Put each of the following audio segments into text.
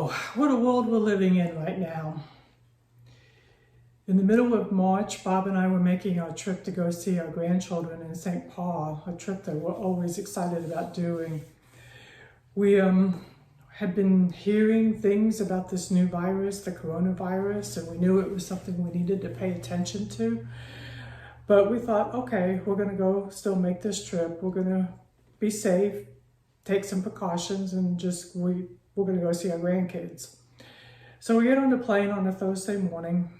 Oh, what a world we're living in right now. In the middle of March, Bob and I were making our trip to go see our grandchildren in St. Paul, a trip that we're always excited about doing. We had been hearing things about this new virus, the coronavirus, and we knew it was something we needed to pay attention to. But we thought, okay, we're going to go still make this trip. We're going to be safe, take some precautions, and we're going to go see our grandkids. So we get on the plane on a Thursday morning,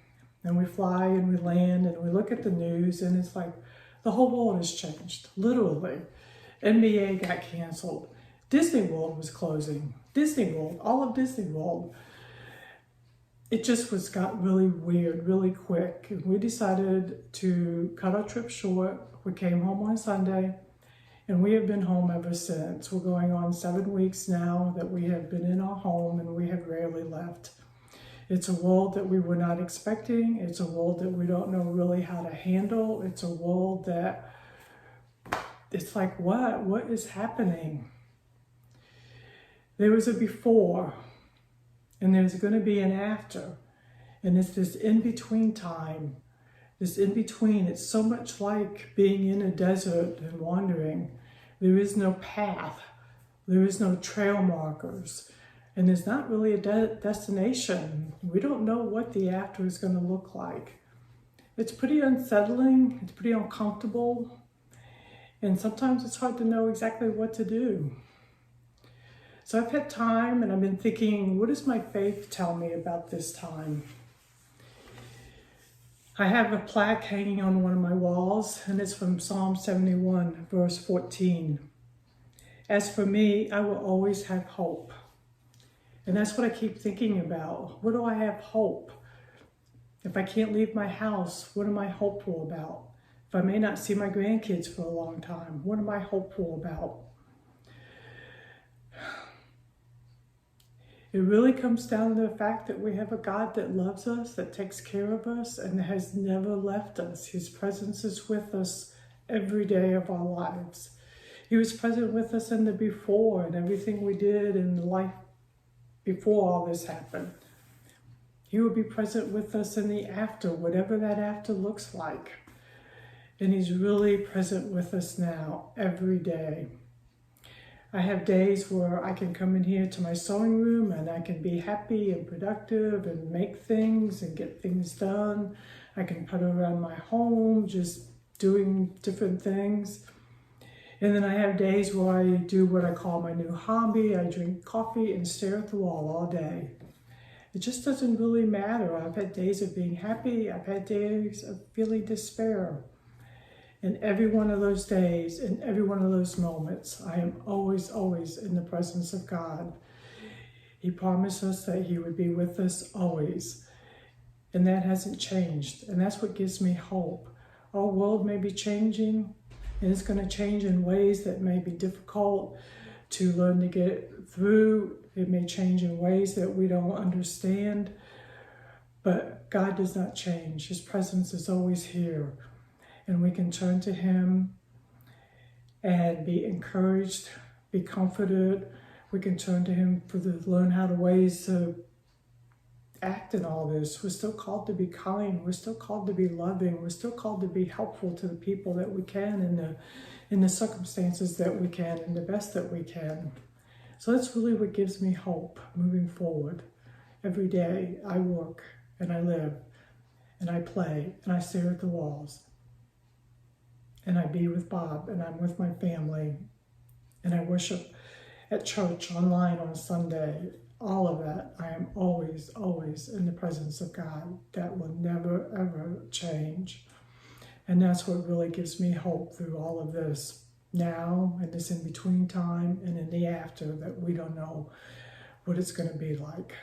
and we fly and we land and we look at the news, and it's like the whole world has changed, literally. NBA got canceled. Disney World was closing. Disney World, all of Disney World. It just got really weird, really quick. And we decided to cut our trip short. We came home on Sunday, and we have been home ever since. We're going on 7 weeks now that we have been in our home, and we have rarely left. It's a world that we were not expecting. It's a world that we don't know really how to handle. It's a world that it's like, what is happening? There was a before, and there's going to be an after. And it's this in-between time, this in-between. It's so much like being in a desert and wandering. There is no path. There is no trail markers. And there's not really a destination. We don't know what the after is going to look like. It's pretty unsettling. It's pretty uncomfortable. And sometimes it's hard to know exactly what to do. So I've had time, and I've been thinking, what does my faith tell me about this time? I have a plaque hanging on one of my walls, and it's from Psalm 71, verse 14. As for me, I will always have hope. And that's what I keep thinking about. What do I have hope? If I can't leave my house, what am I hopeful about? If I may not see my grandkids for a long time, what am I hopeful about? It really comes down to the fact that we have a God that loves us, that takes care of us, and has never left us. His presence is with us every day of our lives. He was present with us in the before and everything we did in the life before all this happened. He will be present with us in the after, whatever that after looks like. And he's really present with us now, every day. I have days where I can come in here to my sewing room and I can be happy and productive and make things and get things done. I can put around my home, just doing different things. And then I have days where I do what I call my new hobby. I drink coffee and stare at the wall all day. It just doesn't really matter. I've had days of being happy. I've had days of feeling despair. And every one of those days, and every one of those moments, I am always, always in the presence of God. He promised us that he would be with us always. And that hasn't changed. And that's what gives me hope. Our world may be changing, and it's going to change in ways that may be difficult to learn to get through. It may change in ways that we don't understand. But God does not change. His presence is always here. And we can turn to him and be encouraged, be comforted. We can turn to him learn how to ways to act in all this. We're still called to be kind. We're still called to be loving. We're still called to be helpful to the people that we can in the circumstances that we can and the best that we can. So that's really what gives me hope moving forward. Every day I work and I live and I play and I stare at the walls. And I be with Bob, and I'm with my family, and I worship at church online on Sunday. All of that, I am always, always in the presence of God. That will never, ever change. And that's what really gives me hope through all of this now, and this in-between time, and in the after, that we don't know what it's going to be like.